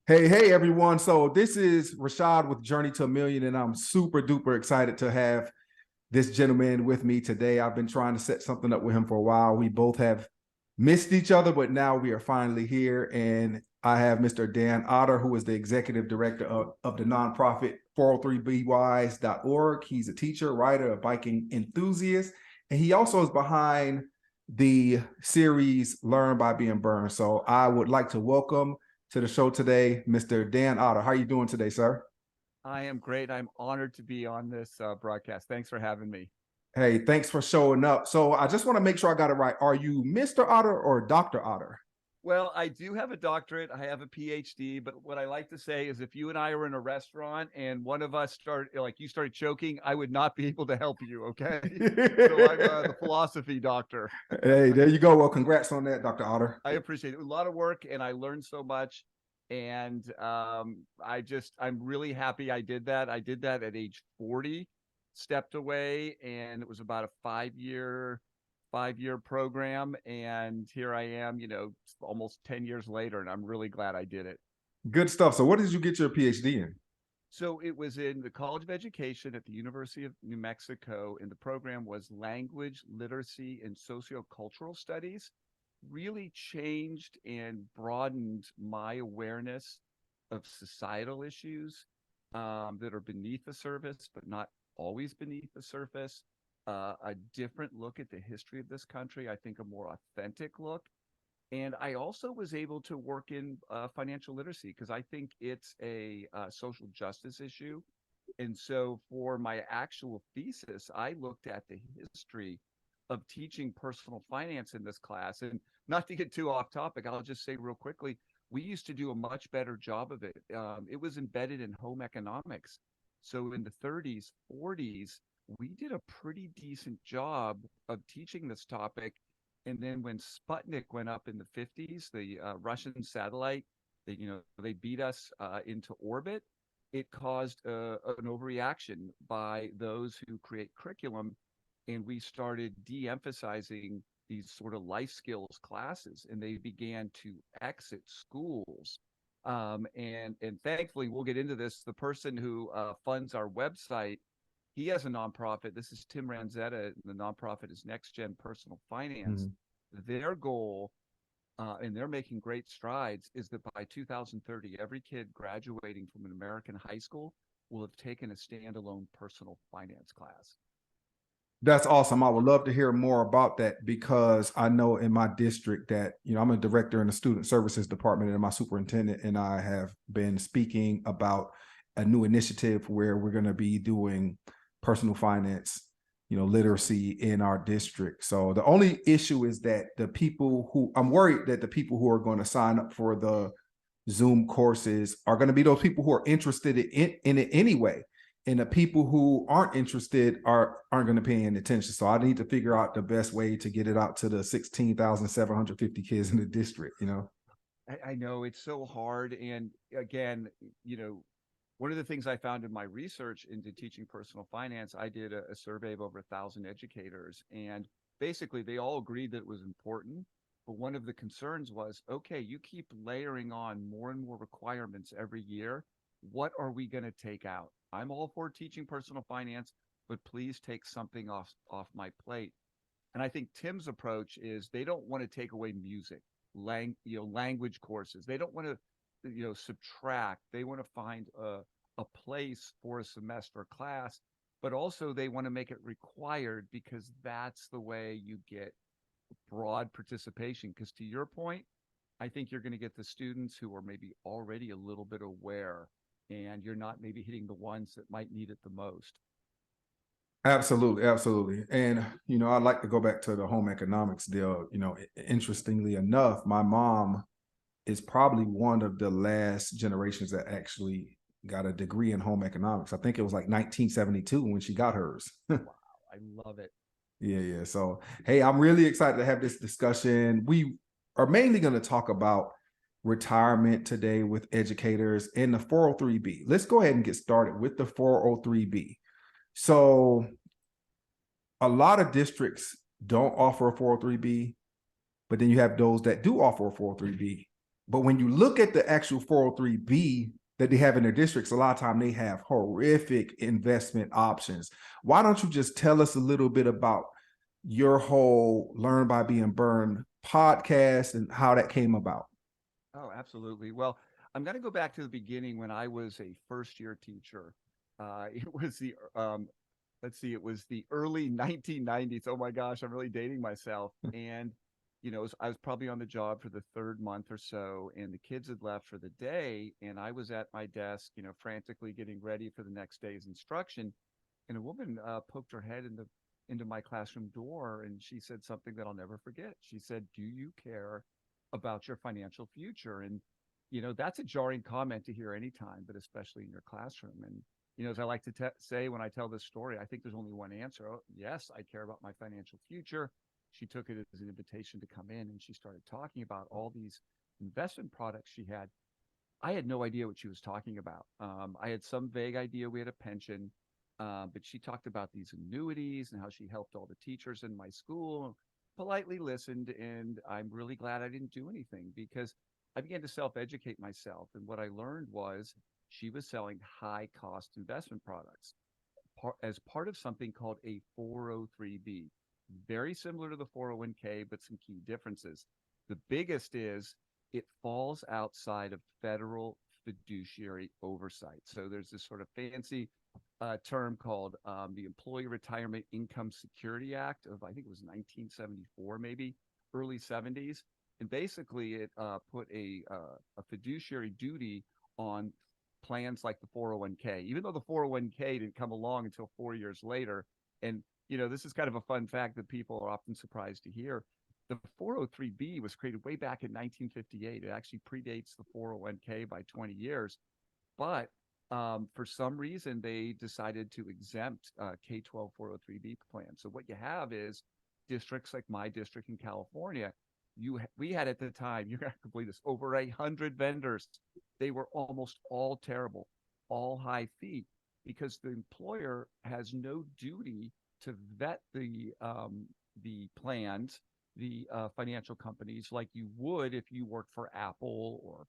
Hey, everyone. So this is Rashad with Journey to a Million, and I'm super duper excited to have this gentleman with me today. I've been trying to set something up with him for a while. We both have missed each other, but now we are finally here. And I have Mr. Dan Otter, who is the executive director of the nonprofit 403bwise.org. He's a teacher, writer, a biking enthusiast, and he also is behind the series Learn by Being Burned. So I would like to welcome to the show today, Mr. Dan Otter. How are you doing today, sir? I am great. I'm honored to be on this broadcast. Thanks for having me. Hey, thanks for showing up. So I just want to make sure I got it right. Are you Mr. Otter or Dr. Otter? Well, I do have a doctorate. I have a PhD, but what I like to say is if you and I were in a restaurant and one of us you started choking, I would not be able to help you. Okay. So I'm the philosophy doctor. Hey, there you go. Well, congrats on that, Dr. Otter. I appreciate it. A lot of work and I learned so much. And I'm really happy I did that. I did that at age 40, stepped away, and it was about a five year program. And here I am, almost 10 years later, and I'm really glad I did it. Good stuff. So what did you get your PhD in? So it was in the College of Education at the University of New Mexico, and the program was Language, Literacy, and Sociocultural Studies. Really changed and broadened my awareness of societal issues that are beneath the surface, but not always beneath the surface. A different look at the history of this country, I think a more authentic look. And I also was able to work in financial literacy because I think it's a social justice issue. And so for my actual thesis, I looked at the history of teaching personal finance in this class. And not to get too off topic, I'll just say real quickly, we used to do a much better job of it. It was embedded in home economics. So in the 30s, 40s, we did a pretty decent job of teaching this topic. And then when Sputnik went up in the 50s, the Russian satellite, they beat us into orbit. It caused an overreaction by those who create curriculum, and we started de-emphasizing these sort of life skills classes, and they began to exit schools. And thankfully, we'll get into this. The person who funds our website, he has a nonprofit. This is Tim Ranzetta. The nonprofit is Next Gen Personal Finance. Their goal, and they're making great strides, is that by 2030, every kid graduating from an American high school will have taken a standalone personal finance class. That's awesome. I would love to hear more about that because I know in my district that, I'm a director in the student services department and my superintendent and I have been speaking about a new initiative where we're going to be doing personal finance, literacy in our district. So the only issue is that I'm worried that the people who are going to sign up for the Zoom courses are going to be those people who are interested in it anyway. And the people who aren't interested aren't going to pay any attention. So I need to figure out the best way to get it out to the 16,750 kids in the district, I know it's so hard. And again, one of the things I found in my research into teaching personal finance, I did a survey of over 1,000 educators, and basically they all agreed that it was important. But one of the concerns was, okay, you keep layering on more and more requirements every year. What are we going to take out? I'm all for teaching personal finance, but please take something off my plate. And I think Tim's approach is they don't want to take away music, language courses. They don't want to subtract. They want to find a place for a semester class, but also they want to make it required because that's the way you get broad participation. Because to your point, I think you're going to get the students who are maybe already a little bit aware, and you're not maybe hitting the ones that might need it the most. Absolutely, absolutely. And, I'd like to go back to the home economics deal. Interestingly enough, my mom is probably one of the last generations that actually got a degree in home economics. I think it was like 1972 when she got hers. Wow, I love it. Yeah. So, hey, I'm really excited to have this discussion. We are mainly going to talk about retirement today with educators and the 403B. Let's go ahead and get started with the 403B. So a lot of districts don't offer a 403B, but then you have those that do offer a 403B. But when you look at the actual 403B that they have in their districts, a lot of time they have horrific investment options. Why don't you just tell us a little bit about your whole Learn by Being Burned podcast and how that came about? Oh, absolutely. Well, I'm going to go back to the beginning when I was a first year teacher. It was let's see, it was the early 1990s. Oh my gosh, I'm really dating myself. And, I was probably on the job for the third month or so, and the kids had left for the day. And I was at my desk, frantically getting ready for the next day's instruction. And a woman poked her head into my classroom door, and she said something that I'll never forget. She said, "Do you care about your financial future?" And that's a jarring comment to hear anytime, but especially in your classroom. And as I like to say when I tell this story, I think there's only one answer. Oh, yes, I care about my financial future. She took it as an invitation to come in, and she started talking about all these investment products she had. I had no idea what she was talking about. I had some vague idea we had a pension, but she talked about these annuities and how she helped all the teachers in my school. Politely listened, and I'm really glad I didn't do anything because I began to self-educate myself. And what I learned was she was selling high-cost investment products as part of something called a 403b, very similar to the 401k, but some key differences. The biggest is it falls outside of federal fiduciary oversight. So there's this sort of fancy term called the Employee Retirement Income Security Act of, I think it was 1974, maybe early 70s. And basically it put a fiduciary duty on plans like the 401k, even though the 401k didn't come along until 4 years later. And, this is kind of a fun fact that people are often surprised to hear. The 403b was created way back in 1958. It actually predates the 401k by 20 years. But for some reason, they decided to exempt K-12 403b plans. So what you have is districts like my district in California. We had at the time, you're going to believe this, over 100 vendors. They were almost all terrible, all high fee, because the employer has no duty to vet the plans, the financial companies, like you would if you worked for Apple or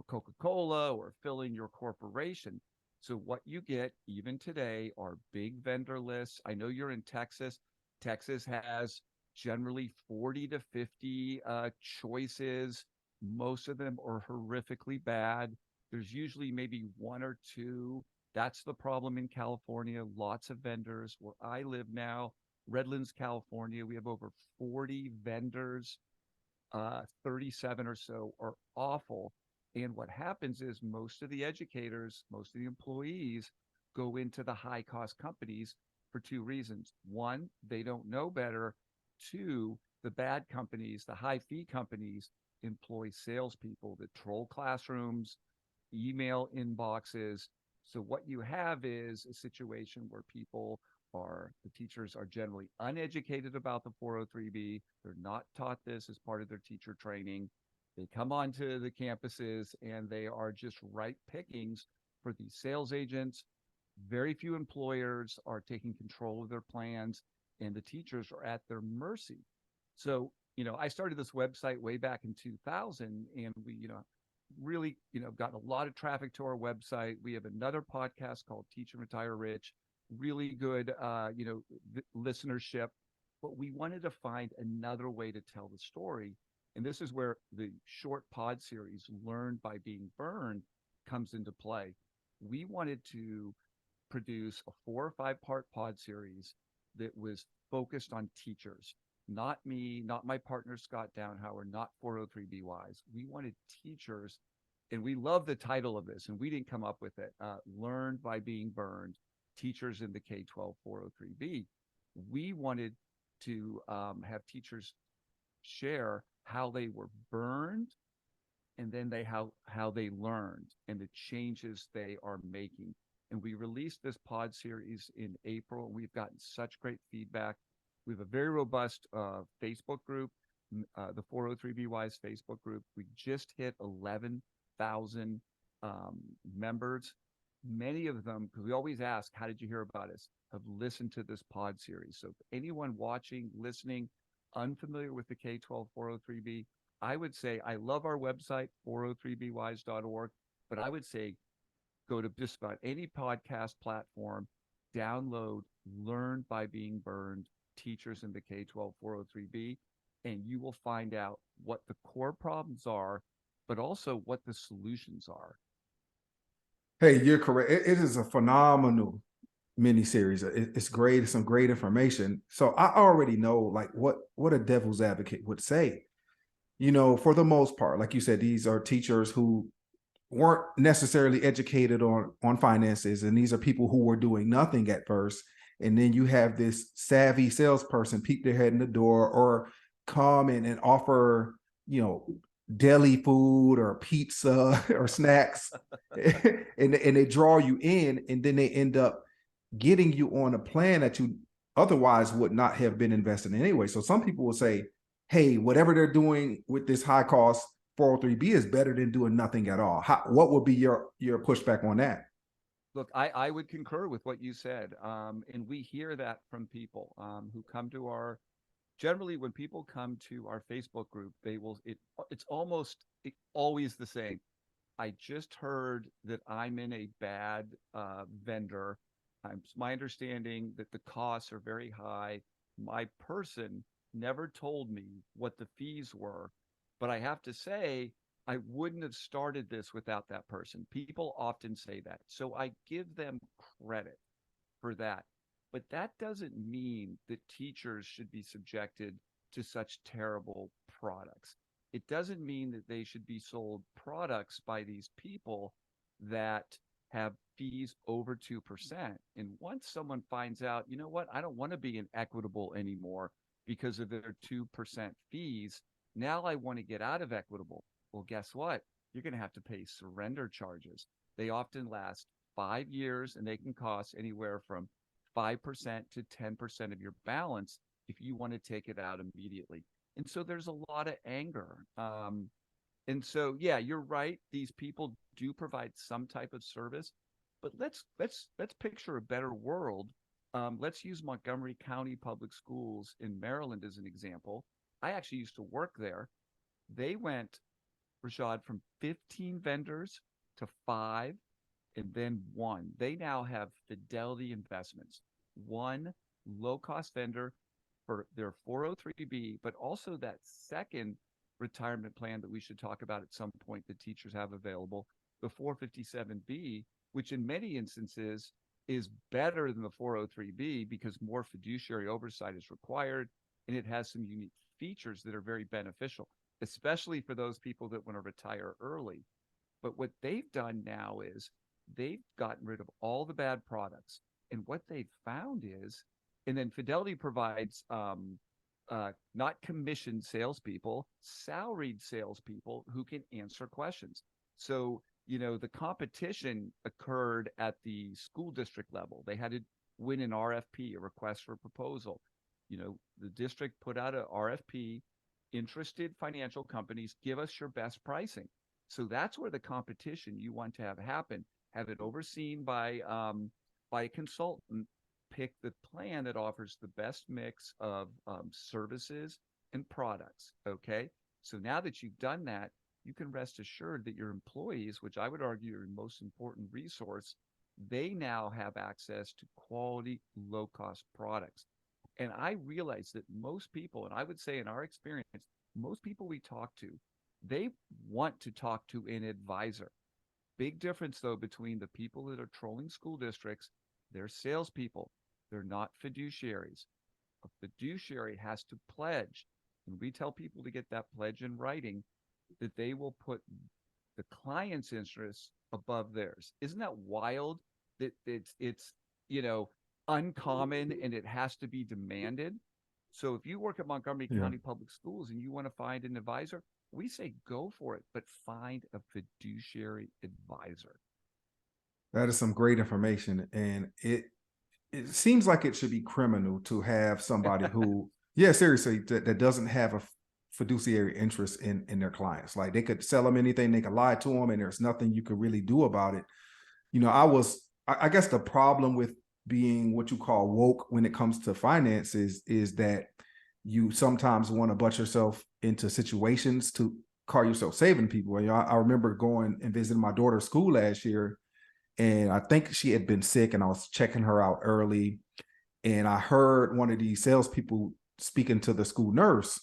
Coca-Cola or filling your corporation. So what you get even today are big vendor lists. I know you're in Texas. Texas has generally 40 to 50 choices. Most of them are horrifically bad. There's usually maybe one or two. That's the problem in California. Lots of vendors. Where I live now, Redlands, California, we have over 40 vendors. 37 or so are awful. And what happens is most of the educators, most of the employees go into the high cost companies for two reasons. One, they don't know better. Two, the bad companies, the high fee companies, employ salespeople that troll classrooms, email inboxes. So what you have is a situation where the teachers are generally uneducated about the 403b. They're not taught this as part of their teacher training. They come onto the campuses and they are just ripe pickings for these sales agents. Very few employers are taking control of their plans, and the teachers are at their mercy. So, I started this website way back in 2000, and we, really, gotten a lot of traffic to our website. We have another podcast called Teach and Retire Rich, really good, listenership. But we wanted to find another way to tell the story. And this is where the short pod series, Learned by Being Burned, comes into play. We wanted to produce a 4 or 5 part pod series that was focused on teachers, not me, not my partner, Scott Downhauer, not 403B Wise. We wanted teachers, and we love the title of this, and we didn't come up with it. Learned by Being Burned, Teachers in the K-12 403B. We wanted to have teachers share how they were burned, and then how they learned and the changes they are making. And we released this pod series in April. We've gotten such great feedback. We have a very robust Facebook group, the 403B Wise Facebook group. We just hit 11,000 members. Many of them, because we always ask, how did you hear about us, have listened to this pod series. So if anyone watching, listening, unfamiliar with the K-12 403B, I would say I love our website, 403bwise.org, but I would say go to just about any podcast platform, download Learn by Being Burned, Teachers in the K-12 403B, and you will find out what the core problems are, but also what the solutions are. Hey, you're correct. It is a phenomenal miniseries. It's great. It's some great information. So I already know like what a devil's advocate would say. You know, for the most part, like you said, these are teachers who weren't necessarily educated on finances, and these are people who were doing nothing at first. And then you have this savvy salesperson peek their head in the door or come in and offer, you know, deli food or pizza or snacks, and they draw you in, and then they end up getting you on a plan that you otherwise would not have been invested in anyway. So some people will say, hey, whatever they're doing with this high cost 403B is better than doing nothing at all. What would be your pushback on that? Look, I would concur with what you said. And we hear that from people who come to our, generally when people come to our Facebook group, it's almost always the same. I just heard that I'm in a bad vendor. It's my understanding that the costs are very high. My person never told me what the fees were, but I have to say, I wouldn't have started this without that person. People often say that. So I give them credit for that. But that doesn't mean that teachers should be subjected to such terrible products. It doesn't mean that they should be sold products by these people that have fees over 2%. And once someone finds out, you know what, I don't want to be in Equitable anymore because of their 2% fees, now I want to get out of Equitable. Well, guess what? You're going to have to pay surrender charges. They often last 5 years, and they can cost anywhere from 5% to 10% of your balance if you want to take it out immediately. And so there's a lot of anger. And so, yeah, you're right. These people do provide some type of service, but let's picture a better world. Let's use Montgomery County Public Schools in Maryland as an example. I actually used to work there. They went, Rashad, from 15 vendors to 5 and then 1. They now have Fidelity Investments, one low-cost vendor for their 403B, but also that second retirement plan that we should talk about at some point that teachers have available, the 457B, which in many instances is better than the 403B because more fiduciary oversight is required, and it has some unique features that are very beneficial, especially for those people that want to retire early. But what they've done now is they've gotten rid of all the bad products. And what they've found is, and then Fidelity provides not commissioned salespeople, salaried salespeople who can answer questions. So, you know, the competition occurred at the school district level. They had to win an RFP, a request for proposal. You know, the district put out an RFP, interested financial companies, give us your best pricing. So that's where the competition you want to have happen. Have it overseen by a consultant, pick the plan that offers the best mix of services and products. Okay. So now that you've done that, you can rest assured that your employees, which I would argue are your most important resource, they now have access to quality, low-cost products. And I realize that most people, and I would say in our experience, most people we talk to, they want to talk to an advisor. Big difference, though, between the people that are trolling school districts. They're salespeople. They're not fiduciaries. A fiduciary has to pledge, and we tell people to get that pledge in writing, that they will put the client's interests above theirs. Isn't that wild? That it's you know, uncommon and it has to be demanded. So if you work at Montgomery County Public Schools and you want to find an advisor, we say go for it, but find a fiduciary advisor. That is some great information, and it seems like it should be criminal to have somebody who, yeah, seriously, that doesn't have a fiduciary interest in their clients. Like they could sell them anything, they could lie to them, and there's nothing you could really do about it. You know, I guess the problem with being what you call woke when it comes to finances is that you sometimes want to butt yourself into situations to call yourself saving people. You know, I remember going and visiting my daughter's school last year, and I think she had been sick, and I was checking her out early, and I heard one of these salespeople speaking to the school nurse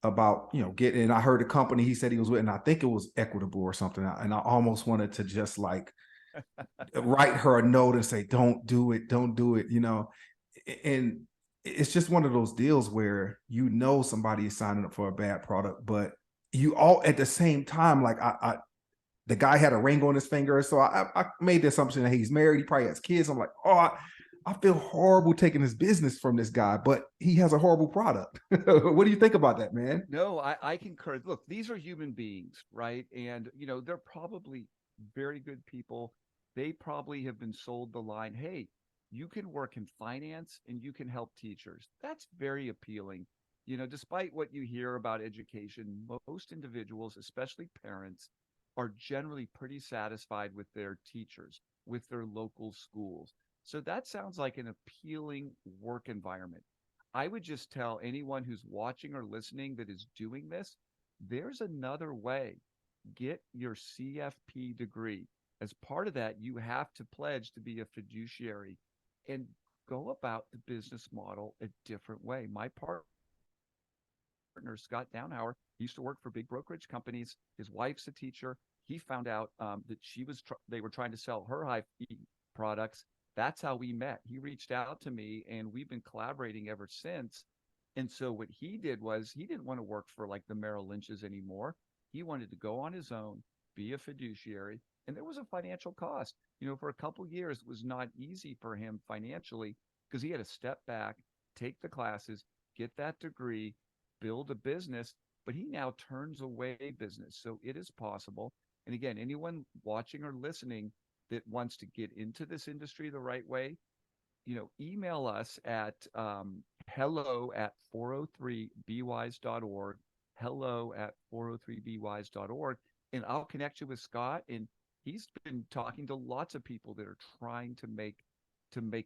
about, you know, getting. And I heard the company he said he was with, and I think it was Equitable or something. And I almost wanted to just like write her a note and say, "Don't do it, don't do it," you know. And it's just one of those deals where you know somebody is signing up for a bad product, but you all at the same time, like the guy had a ring on his finger, so I made the assumption that he's married. He probably has kids. I'm like, oh, I feel horrible taking his business from this guy, but he has a horrible product. What do you think about that, man? No, I concur. Look, these are human beings, right? And, they're probably very good people. They probably have been sold the line, hey, you can work in finance and you can help teachers. That's very appealing. Despite what you hear about education, most individuals, especially parents, are generally pretty satisfied with their teachers, with their local schools. So that sounds like an appealing work environment. I would just tell anyone who's watching or listening that is doing this, there's another way. Get your CFP degree. As part of that, you have to pledge to be a fiduciary and go about the business model a different way. My partner, Scott Downhauer, used to work for big brokerage companies. His wife's a teacher. He found out that they were trying to sell her high fee products. That's how we met. He reached out to me and we've been collaborating ever since. And so what he did was he didn't want to work for like the Merrill Lynches anymore. He wanted to go on his own, be a fiduciary. And there was a financial cost. For a couple of years, it was not easy for him financially because he had to step back, take the classes, get that degree, build a business, but he now turns away business. So it is possible. And again, anyone watching or listening that wants to get into this industry the right way, email us at hello@403bwise.org, hello@403bwise.org, and I'll connect you with Scott. And he's been talking to lots of people that are trying to make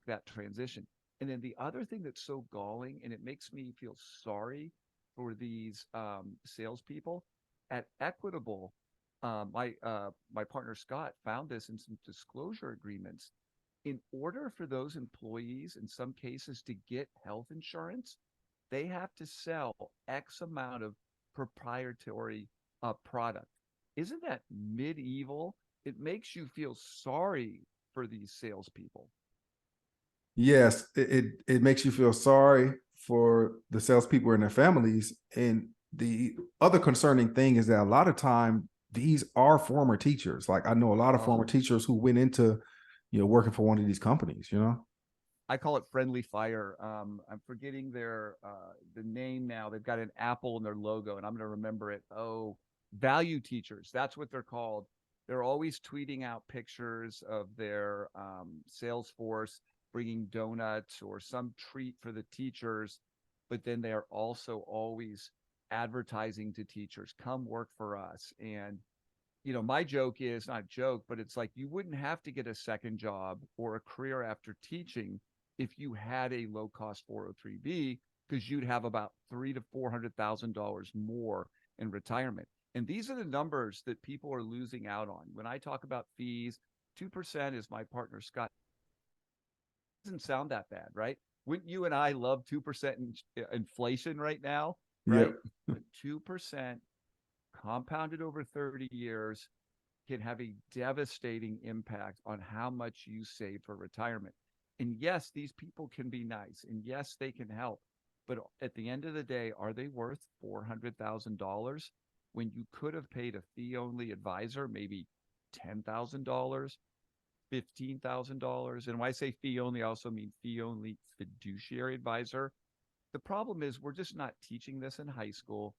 that transition. And then the other thing that's so galling, and it makes me feel sorry for these salespeople at Equitable. My partner Scott found this in some disclosure agreements. In order for those employees, in some cases, to get health insurance, they have to sell X amount of proprietary product. Isn't that medieval? It makes you feel sorry for these salespeople. Yes, it makes you feel sorry for the salespeople and their families. And the other concerning thing is that a lot of time these are former teachers. Like I know a lot of former teachers who went into, working for one of these companies. I call it friendly fire. I'm forgetting the name now. They've got an apple in their logo, and I'm going to remember it. Oh, value teachers. That's what they're called. They're always tweeting out pictures of their sales force bringing donuts or some treat for the teachers, but then they are also always advertising to teachers, come work for us. And my joke is not a joke, but it's like you wouldn't have to get a second job or a career after teaching if you had a low cost 403b, because you'd have about $300,000 to $400,000 more in retirement. And these are the numbers that people are losing out on. When I talk about fees, 2% is my partner Scott. Doesn't sound that bad, right? Wouldn't you and I love 2% inflation right now, right? Yep. 2% compounded over 30 years can have a devastating impact on how much you save for retirement. And yes, these people can be nice, and yes, they can help. But at the end of the day, are they worth $400,000 when you could have paid a fee-only advisor maybe $10,000, $15,000? And when I say fee-only, I also mean fee-only fiduciary advisor. The problem is we're just not teaching this in high school.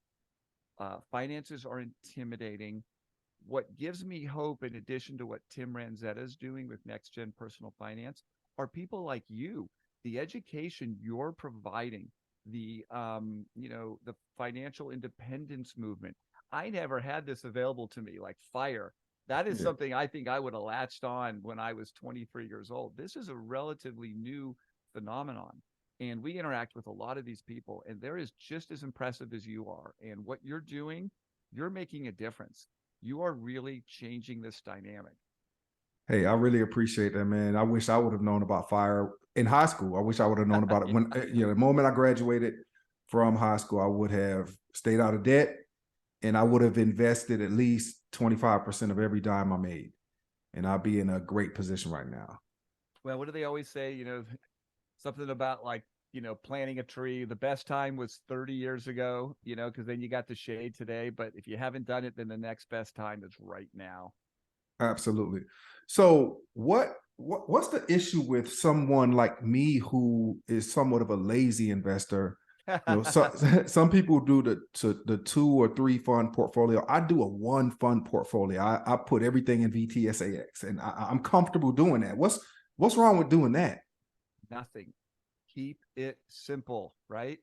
Finances are intimidating. What gives me hope, in addition to what Tim Ranzetta is doing with Next Gen Personal Finance, are people like you. The education you're providing, the the financial independence movement. I never had this available to me like FIRE. That is something I think I would have latched on when I was 23 years old. This is a relatively new phenomenon. And we interact with a lot of these people, and they're as just as impressive as you are. And what you're doing, you're making a difference. You are really changing this dynamic. Hey, I really appreciate that, man. I wish I would have known about fire in high school. I wish I would have known about it when, the moment I graduated from high school, I would have stayed out of debt and I would have invested at least 25% of every dime I made. And I'll be in a great position right now. Well, what do they always say? Something about like, planting a tree. The best time was 30 years ago, because then you got the shade today. But if you haven't done it, then the next best time is right now. Absolutely. So what's the issue with someone like me who is somewhat of a lazy investor? So some people do the 2 or 3 fund portfolio. I do a 1 fund portfolio. I put everything in VTSAX, and I'm comfortable doing that. What's wrong with doing that? Nothing. Keep it simple, right?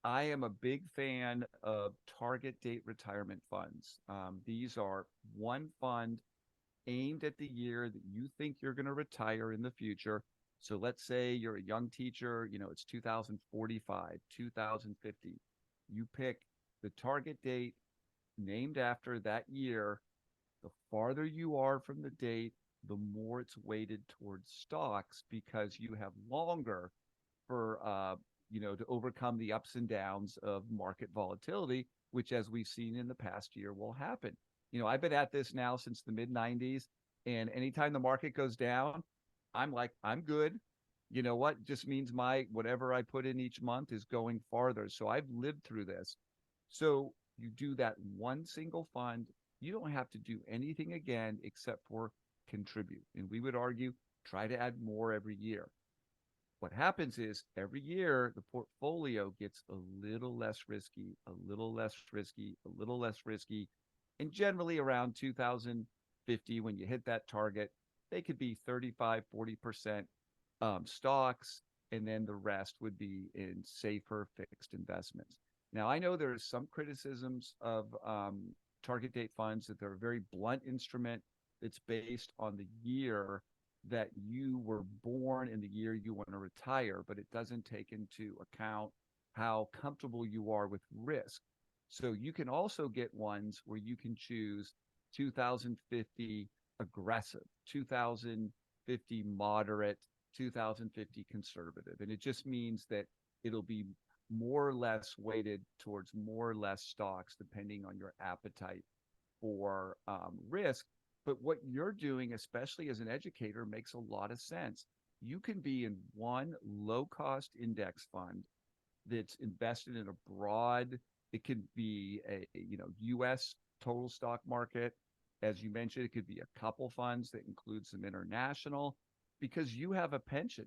I am a big fan of target date retirement funds. These are one fund aimed at the year that you think you're going to retire in the future. So let's say you're a young teacher, it's 2045, 2050. You pick the target date named after that year. The farther you are from the date, the more it's weighted towards stocks because you have longer for to overcome the ups and downs of market volatility, which, as we've seen in the past year, will happen. I've been at this now since the mid 90s, and anytime the market goes down, I'm like, I'm good. You know what? Just means my whatever I put in each month is going farther. So I've lived through this. So you do that one single fund. You don't have to do anything again except for contribute. And we would argue try to add more every year. What happens is every year the portfolio gets a little less risky, a little less risky, a little less risky. And generally around 2050, when you hit that target, they could be 35, 40% stocks, and then the rest would be in safer fixed investments. Now, I know there's some criticisms of target date funds that they're a very blunt instrument that's based on the year that you were born in the year you want to retire, but it doesn't take into account how comfortable you are with risk. So you can also get ones where you can choose 2050 aggressive, 2050 moderate, 2050 conservative. And it just means that it'll be more or less weighted towards more or less stocks, depending on your appetite for risk. But what you're doing, especially as an educator, makes a lot of sense. You can be in one low-cost index fund that's invested in a broad, it could be a U.S. total stock market. As you mentioned, it could be a couple funds that include some international, because you have a pension.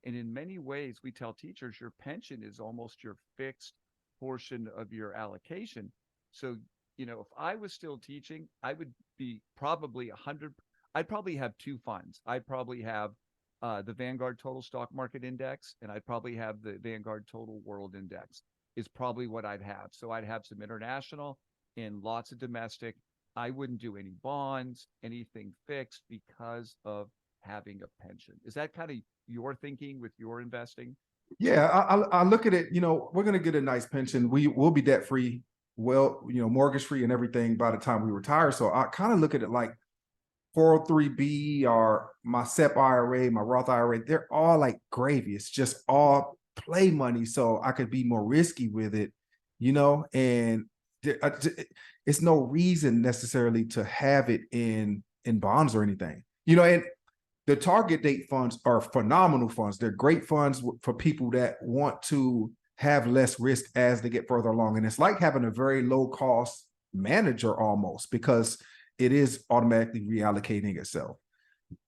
And in many ways, we tell teachers your pension is almost your fixed portion of your allocation. So, if I was still teaching, I would be probably 100. I'd probably have 2 funds. I'd probably have the Vanguard Total Stock Market Index, and I'd probably have the Vanguard Total World Index is probably what I'd have. So I'd have some international and lots of domestic. I wouldn't do any bonds, anything fixed because of having a pension. Is that kind of your thinking with your investing? Yeah, I look at it, we're going to get a nice pension. We'll be debt free, mortgage free and everything by the time we retire. So I kind of look at it like 403B or my SEP IRA, my Roth IRA, they're all like gravy. It's just all play money. So I could be more risky with it, and it's no reason necessarily to have it in bonds or anything, and the target date funds are phenomenal funds. They're great funds for people that want to have less risk as they get further along. And it's like having a very low cost manager almost, because it is automatically reallocating itself.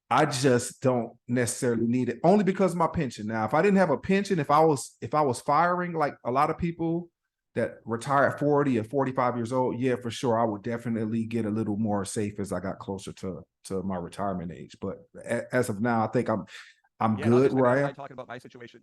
I just don't necessarily need it, only because of my pension. Now, if I didn't have a pension, if I was firing like a lot of people that retire at 40 or 45 years old, yeah, for sure, I would definitely get a little more safe as I got closer to my retirement age. But as of now, I think I'm good where I am. Talking about my situation.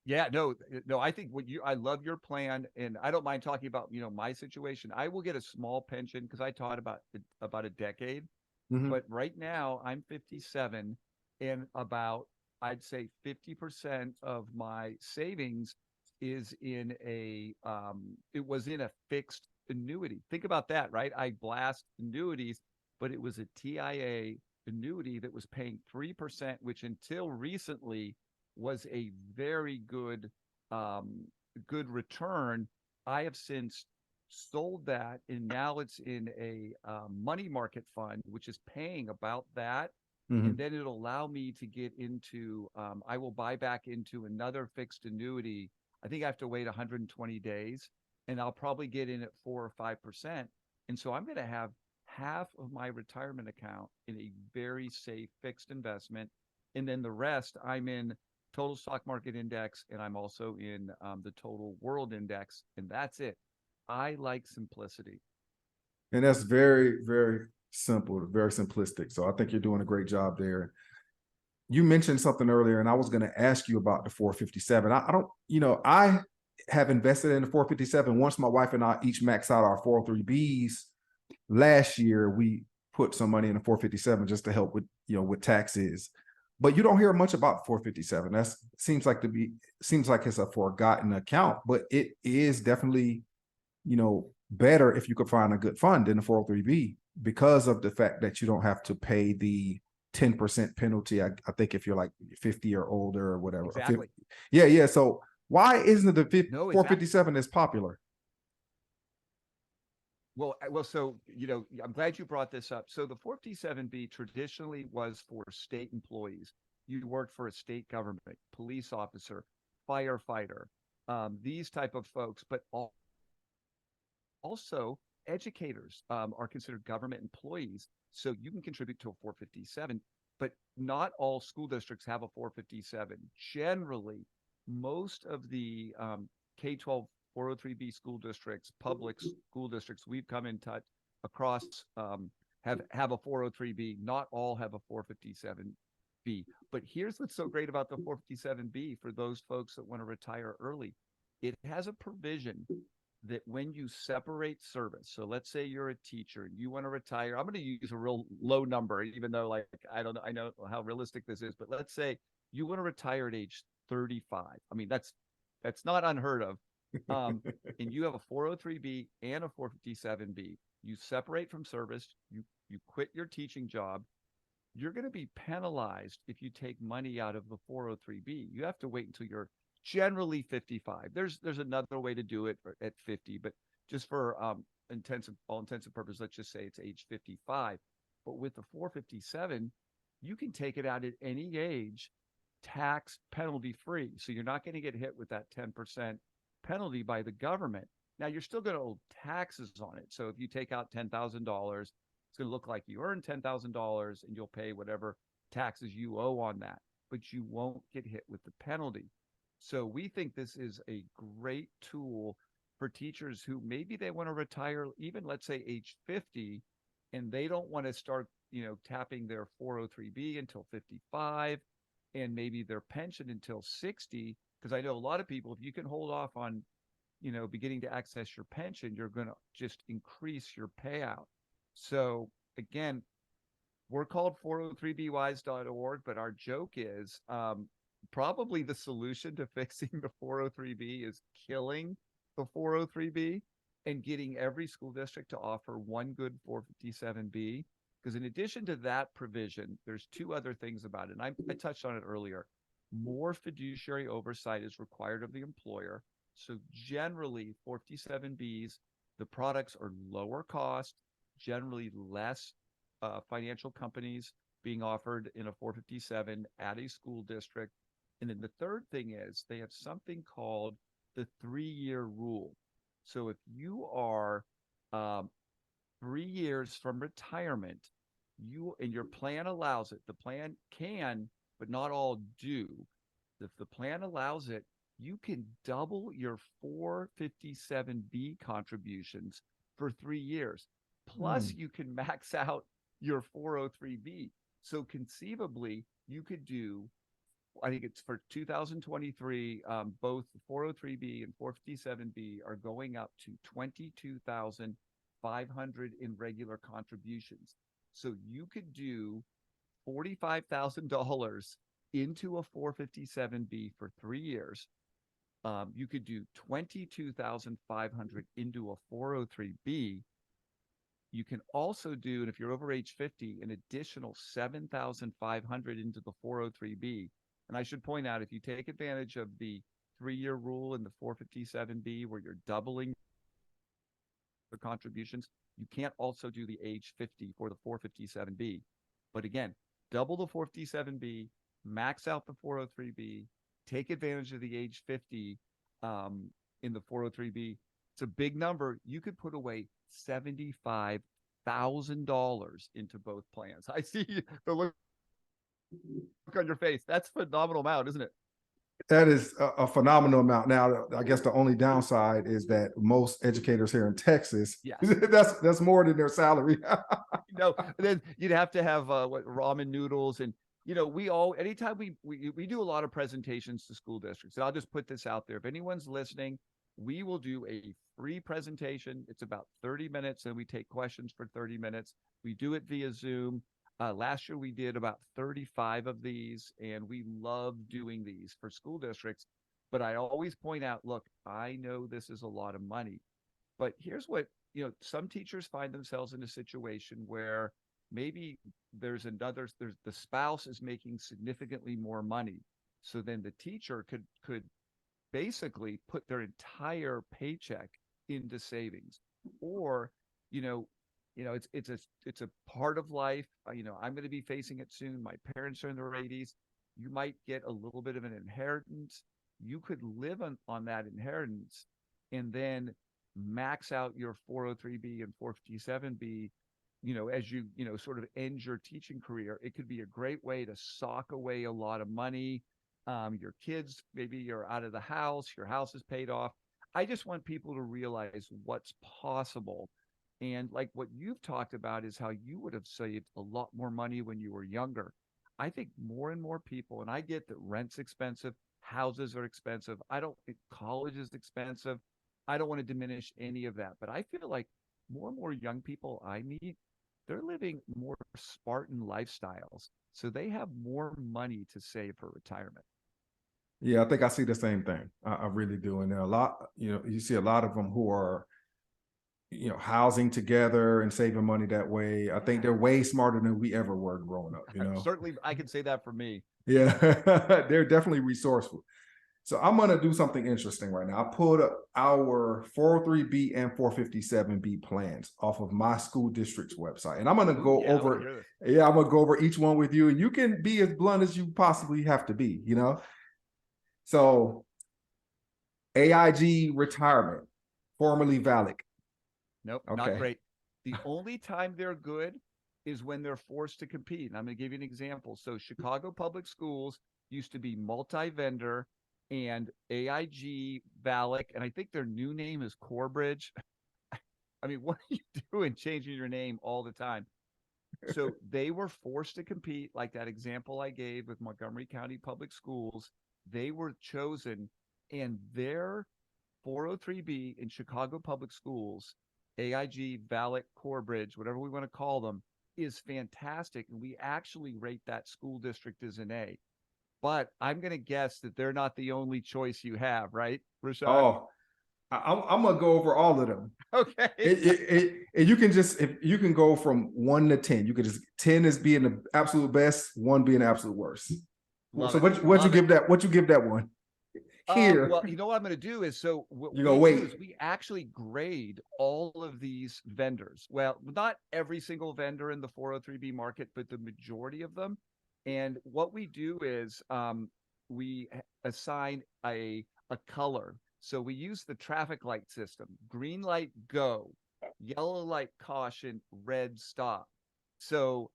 Yeah, no, I think I love your plan, and I don't mind talking about, my situation. I will get a small pension because I taught about a decade, Mhm. but right now I'm 57, and about I'd say 50% of my savings is in it was in a fixed annuity. Think about that, right? I blast annuities, but it was a TIA annuity that was paying 3%, which until recently was a very good return. I have since sold that, and now it's in a money market fund, which is paying about that. And Mhm. then it'll allow me to get into, I will buy back into another fixed annuity. I think I have to wait 120 days, and I'll probably get in at 4 or 5%. And so I'm going to have half of my retirement account in a very safe fixed investment. And then the rest, I'm in total stock market index, and I'm also in the total world index. And that's it. I like simplicity. And that's very, very simple, very simplistic. So I think you're doing a great job there. You mentioned something earlier, and I was going to ask you about the 457. I don't, I have invested in the 457. Once my wife and I each max out our 403Bs last year, we put some money in the 457 just to help with, with taxes. But you don't hear much about 457. That seems like it's a forgotten account, but it is definitely, better if you could find a good fund in the 403B because of the fact that you don't have to pay the 10% penalty. I think if you're like 50 or older or whatever. Exactly. Yeah, yeah. So why isn't the No, exactly. 457 as popular? Well, so I'm glad you brought this up. So the 457B traditionally was for state employees. You worked for a state government, police officer, firefighter, these type of folks, but also educators are considered government employees. So you can contribute to a 457, but not all school districts have a 457. Generally, most of the K-12 403B school districts, public school districts we've come in touch across have a 403B. Not all have a 457B. But here's what's so great about the 457B for those folks that want to retire early. It has a provision that when you separate service, so let's say you're a teacher and you want to retire, I'm going to use a real low number, even though like I don't know, I know how realistic this is, but let's say you want to retire at age 35. I mean, that's not unheard of. And you have a 403B and a 457B. You separate from service, you quit your teaching job, you're going to be penalized if you take money out of the 403B. You have to wait until you're generally 55. There's another way to do it at 50, but just for all intensive purposes, let's just say it's age 55. But with the 457, you can take it out at any age, tax penalty free. So you're not going to get hit with that 10% penalty by the government. Now you're still going to owe taxes on it. So if you take out $10,000, it's going to look like you earned $10,000 and you'll pay whatever taxes you owe on that, but you won't get hit with the penalty. So we think this is a great tool for teachers who maybe they want to retire, even let's say age 50, and they don't want to start, tapping their 403B until 55 and maybe their pension until 60. Because I know a lot of people, if you can hold off on, beginning to access your pension, you're going to just increase your payout. So again, we're called 403bwise.org, but our joke is probably the solution to fixing the 403B is killing the 403B and getting every school district to offer one good 457B. Because in addition to that provision, there's two other things about it. And I touched on it earlier. More fiduciary oversight is required of the employer. So generally, 457Bs, the products are lower cost, generally less financial companies being offered in a 457 at a school district. And then the third thing is they have something called the 3-year rule. So if you are 3 years from retirement, and your plan allows it, the plan can, but not all do. If the plan allows it, you can double your 457B contributions for 3 years. Plus, you can max out your 403B. So conceivably, you could do, I think it's for 2023, both 403B and 457B are going up to 22,500 in regular contributions. So you could do $45,000 into a 457B for 3 years. You could do 22,500 into a 403B. You can also do, and if you're over age 50, an additional 7,500 into the 403B. And I should point out, if you take advantage of the 3-year rule in the 457B, where you're doubling the contributions, you can't also do the age 50 for the 457B. But again, double the 457B, max out the 403B, take advantage of the age 50 in the 403B. It's a big number. You could put away $75,000 into both plans. I see the look on your face. That's a phenomenal amount, isn't it? That is a phenomenal amount. Now, I guess the only downside is that most educators here in Texas, Yes. that's more than their salary. No, then you'd have to have what, ramen noodles. And we all, anytime we do a lot of presentations to school districts, and I'll just put this out there, if anyone's listening, we will do a free presentation. It's about 30 minutes, and we take questions for 30 minutes. We do it via Zoom. Last year we did about 35 of these, and we love doing these for school districts. But I always point out, look, I know this is a lot of money, but here's what, some teachers find themselves in a situation where maybe there's the spouse is making significantly more money. So then the teacher could basically put their entire paycheck into savings, or, it's a part of life. I'm going to be facing it soon. My parents are in their 80s. You might get a little bit of an inheritance. You could live on that inheritance and then max out your 403B and 457B, as you, sort of end your teaching career. It could be a great way to sock away a lot of money. Your kids, maybe you're out of the house, your house is paid off. I just want people to realize what's possible. And like what you've talked about is how you would have saved a lot more money when you were younger. I think more and more people, and I get that rent's expensive, houses are expensive. I don't think college is expensive. I don't want to diminish any of that, but I feel like more and more young people I meet, they're living more Spartan lifestyles. So they have more money to save for retirement. Yeah, I think I see the same thing. I really do. And there are a lot, you see a lot of them who are, housing together and saving money that way. I think they're way smarter than we ever were growing up, Certainly, I can say that for me. Yeah, they're definitely resourceful. So I'm going to do something interesting right now. I pulled up our 403B and 457B plans off of my school district's website. And I'm going to go over, I'm going to go over each one with you, and you can be as blunt as you possibly have to be, So AIG retirement, formerly VALIC. Nope, okay. Not great. The only time they're good is when they're forced to compete. And I'm going to give you an example. So Chicago Public Schools used to be multi-vendor, and AIG, VALIC, and I think their new name is Corebridge. I mean, what are you doing changing your name all the time? So they were forced to compete, like that example I gave with Montgomery County Public Schools. They were chosen, and their 403B in Chicago Public Schools, AIG, VALIC, Corebridge, whatever we want to call them, is fantastic. And we actually rate that school district as an A. But I'm going to guess that they're not the only choice you have, right, Rashad? Oh, I'm going to go over all of them. Okay. And you can if you can go from 1 to 10, you could just 10 is being the absolute best, 1 being the absolute worst. So what'd you give that? What'd you give that one? Here. Well, you know what I'm going to do is, so what you go wait. We actually grade all of these vendors. Well, not every single vendor in the 403B market, but the majority of them. And what we do is we assign a color. So we use the traffic light system: green light, go; yellow light, caution; red, stop. So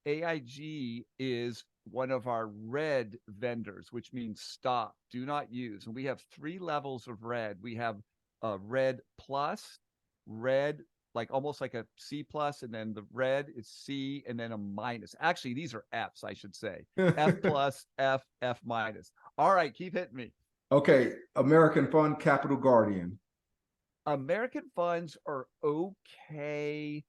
AIG is one of our red vendors, which means stop, do not use. And we have 3 levels of red. We have a red plus, red like almost like a C plus, and then the red is C, and then a minus. Actually, these are Fs, I should say. F plus, F, F minus. All right, keep hitting me. Okay, American Fund, Capital Guardian. American Funds are okay.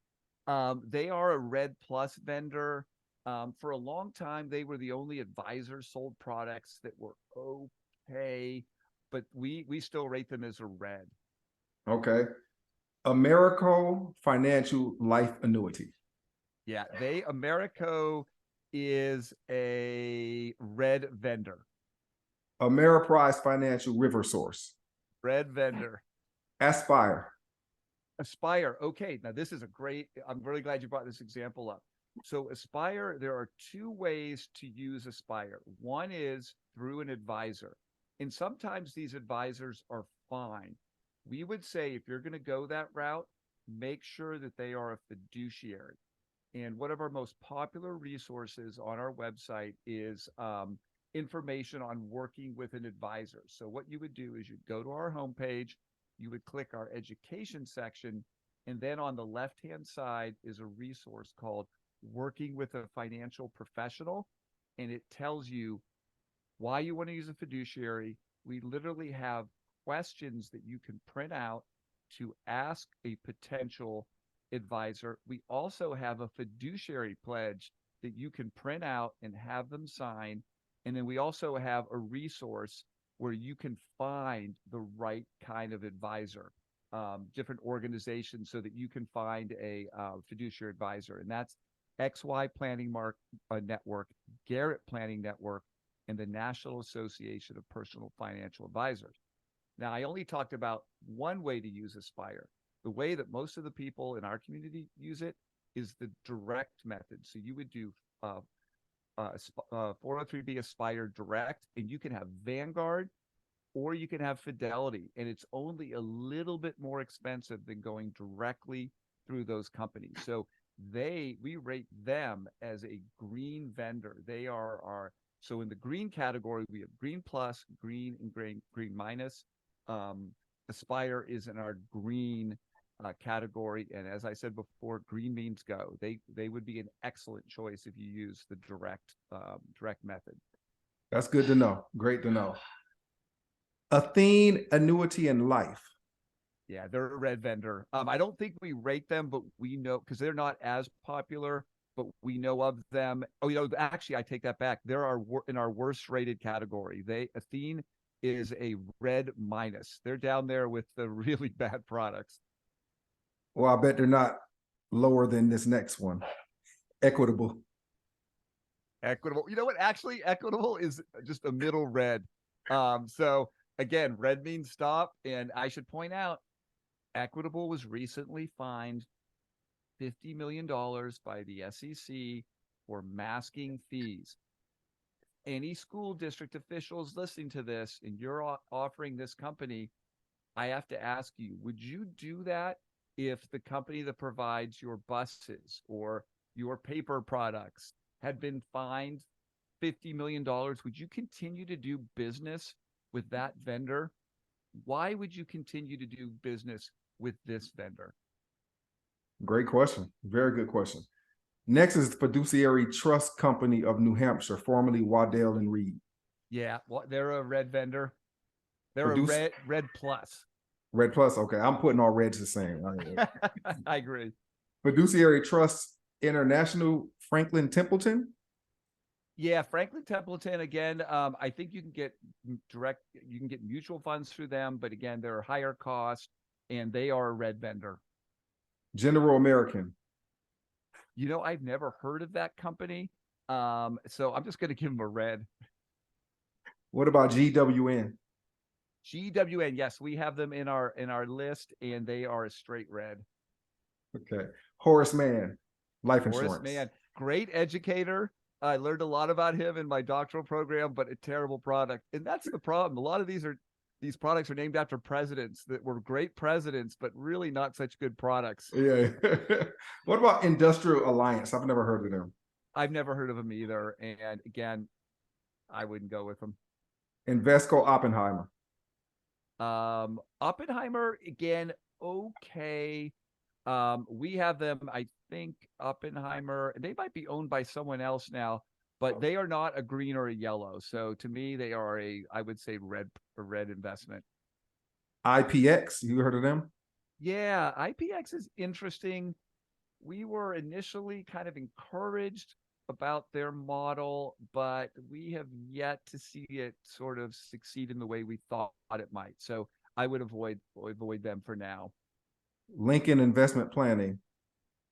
They are a red plus vendor. For a long time, they were the only advisor sold products that were okay, but we still rate them as a red. Okay. Americo Financial Life Annuity. Yeah, Americo is a red vendor. Ameriprise Financial River Source. Red vendor. Aspire. Aspire. Okay, now this is a great, I'm really glad you brought this example up. So Aspire, there are two ways to use Aspire. One is through an advisor. And sometimes these advisors are fine. We would say if you're going to go that route, make sure that they are a fiduciary. And one of our most popular resources on our website is information on working with an advisor. So what you would do is you'd go to our homepage, you would click our education section, and then on the left-hand side is a resource called Working with a Financial Professional. And it tells you why you want to use a fiduciary. We literally have questions that you can print out to ask a potential advisor. We also have a fiduciary pledge that you can print out and have them sign. And then we also have a resource where you can find the right kind of advisor, different organizations, so that you can find a fiduciary advisor. And that's XY Planning Network, Garrett Planning Network, and the National Association of Personal Financial Advisors. Now, I only talked about one way to use Aspire. The way that most of the people in our community use it is the direct method. So you would do 403B Aspire Direct, and you can have Vanguard or you can have Fidelity, and it's only a little bit more expensive than going directly through those companies. So we rate them as a green vendor. They are our, so in the green category, we have green plus, green, and green minus. Aspire is in our green category, and as I said before, green means go. They would be an excellent choice if you use the direct method. That's good to know. Great to know. Athene Annuity and Life. Yeah, they're a red vendor. I don't think we rate them, but we know, because they're not as popular, but we know of them. Oh, actually, I take that back. They're in our worst rated category. Athene is a red minus. They're down there with the really bad products. Well, I bet they're not lower than this next one. Equitable. Equitable. You know what? Actually, Equitable is just a middle red. So again, red means stop. And I should point out, Equitable was recently fined $50 million by the SEC for masking fees. Any school district officials listening to this and you're offering this company, I have to ask you, would you do that if the company that provides your buses or your paper products had been fined $50 million? Would you continue to do business with that vendor? Why would you continue to do business with this vendor? Great question. Very good question. Next is the Fiduciary Trust Company of New Hampshire, formerly Waddell and Reed. Yeah, well, they're a red vendor. They're Fiduci- a red plus. Red plus. Okay, I'm putting all reds the same. I agree. Fiduciary Trust International, Franklin Templeton. Yeah, Franklin Templeton, again, I think you can get mutual funds through them, but again, they're higher cost and they are a red vendor. General American. I've never heard of that company. So I'm just going to give them a red. What about GWN? GWN, yes, we have them in our list, and they are a straight red. Okay. Horace Mann, life insurance. Horace Mann, great educator. I learned a lot about him in my doctoral program, but a terrible product. And that's the problem. A lot of these products are named after presidents that were great presidents, but really not such good products. Yeah. What about Industrial Alliance? I've never heard of them. I've never heard of them either. And again, I wouldn't go with them. Invesco Oppenheimer. Oppenheimer, again, okay. We have them, I think, Oppenheimer, they might be owned by someone else now, but they are not a green or a yellow. So to me, they are I would say a red investment. IPX, you heard of them? Yeah, IPX is interesting. We were initially kind of encouraged about their model, but we have yet to see it sort of succeed in the way we thought it might. So I would avoid them for now. Lincoln Investment Planning.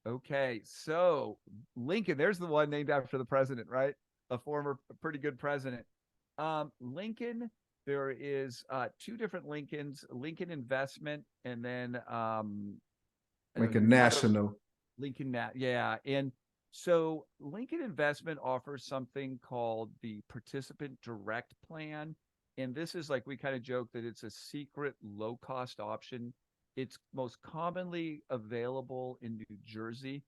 Okay, so Lincoln, there's the one named after the president, right? A pretty good president. Lincoln, there is two different Lincolns, Lincoln Investment, and then Lincoln National. Lincoln Nat, yeah. And so Lincoln Investment offers something called the Participant Direct Plan. And this is like we kind of joke that it's a secret low cost option. It's most commonly available in New Jersey,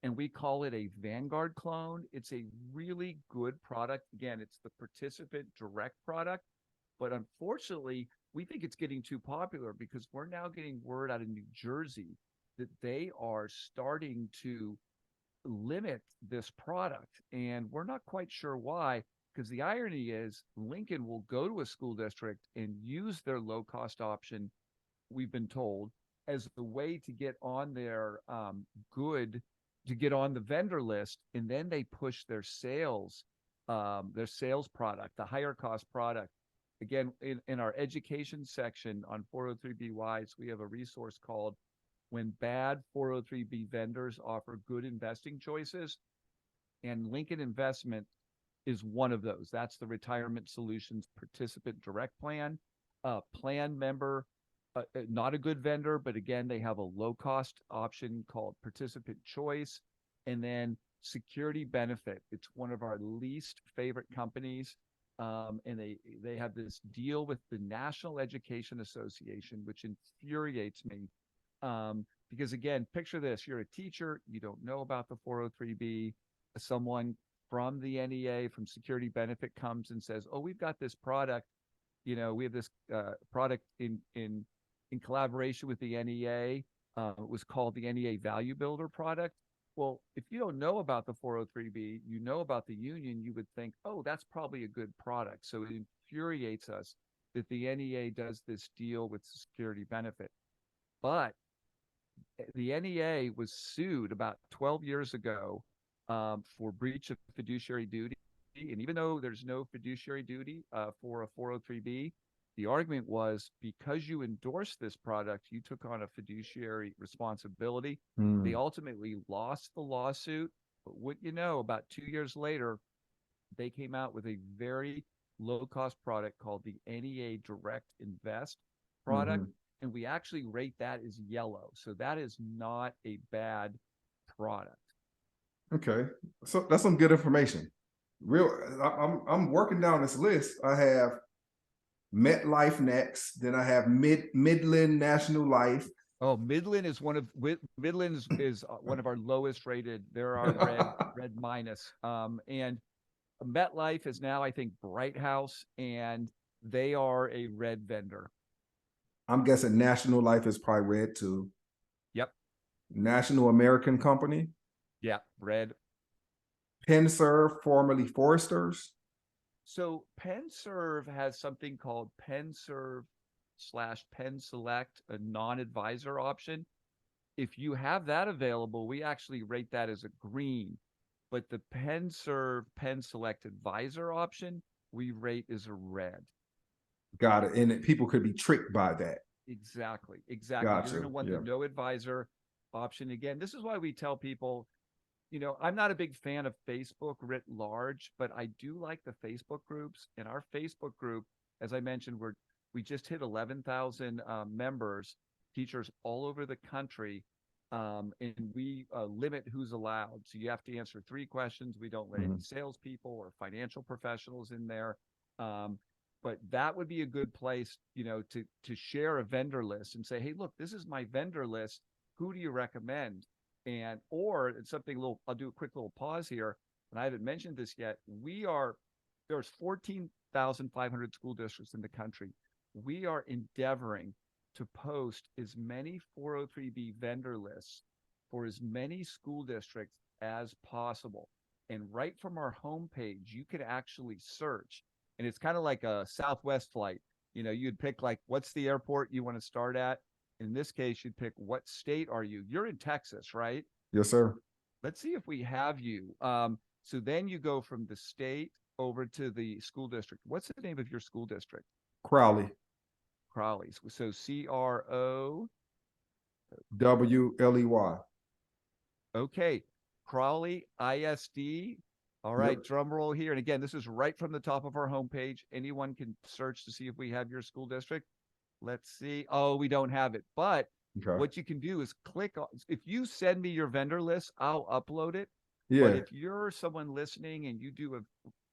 and we call it a Vanguard clone. It's a really good product. Again, it's the Participant Direct product, but unfortunately, we think it's getting too popular because we're now getting word out of New Jersey that they are starting to limit this product. And we're not quite sure why, because the irony is Lincoln will go to a school district and use their low cost option, we've been told, as the way to get on their to get on the vendor list. And then they push their sales product, the higher cost product. Again, in our education section on 403(b)(wise, we have a resource called When Bad 403(b) Vendors Offer Good Investing Choices. And Lincoln Investment is one of those. That's the Retirement Solutions Participant Direct Plan. Plan member, not a good vendor, but again, they have a low cost option called Participant Choice. And then Security Benefit. It's one of our least favorite companies. And they have this deal with the National Education Association, which infuriates me. Because again, picture this, you're a teacher, you don't know about the 403(b). Someone from the NEA, from Security Benefit, comes and says, oh, we've got this product, we have this product in collaboration with the NEA. It was called the NEA Value Builder product. Well, if you don't know about the 403(b), you know about the union, you would think, oh, that's probably a good product. So it infuriates us that the NEA does this deal with Security Benefit. But the NEA was sued about 12 years ago for breach of fiduciary duty. And even though there's no fiduciary duty for a 403(b), the argument was because you endorsed this product, you took on a fiduciary responsibility. They ultimately lost the lawsuit. But what you know, about 2 years later, they came out with a very low-cost product called the NEA Direct Invest product. And we actually rate that as yellow. So that is not a bad product. Okay. So that's some good information. I'm working down this list. I have MetLife next. Then I have Midland National Life. Oh, Midland is one of our lowest rated. There are red minus. And MetLife is now, I think, Bright House, and they are a red vendor. I'm guessing National Life is probably red too. Yep. National American Company. Yeah, red. PenServe, formerly Foresters. So PenServe has something called PenServe/Penn Select, a non-advisor option. If you have that available, we actually rate that as a green. But the PenServe Penn Select advisor option, we rate as a red. Got it. And people could be tricked by that. Exactly. Gotcha. You're going to want the no advisor option. Again, this is why we tell people, I'm not a big fan of Facebook writ large, but I do like the Facebook groups. And our Facebook group, as I mentioned, we just hit 11,000 members, teachers all over the country. And we limit who's allowed. So you have to answer 3 questions. We don't let any salespeople or financial professionals in there. But that would be a good place, to share a vendor list and say, hey, look, this is my vendor list. Who do you recommend? Or it's something I'll do a quick little pause here. And I haven't mentioned this yet. There's 14,500 school districts in the country. We are endeavoring to post as many 403(b) vendor lists for as many school districts as possible. And right from our homepage, you could actually search. And it's kind of like a Southwest flight. You'd pick what's the airport you want to start at? In this case, you'd pick what state are you? You're in Texas, right? Yes, sir. let's see if we have you. So then you go from the state over to the school district. What's the name of your school district? Crowley, Crowley. So CRO. WLEY. Okay. Crowley ISD. All right, Yep. drum roll here. And again, this is right from the top of our homepage. Anyone can search to see if we have your school district. Let's see. Oh, we don't have it. But Okay. what you can do is click on, if you send me your vendor list, I'll upload it. But Yeah. if you're someone listening and you do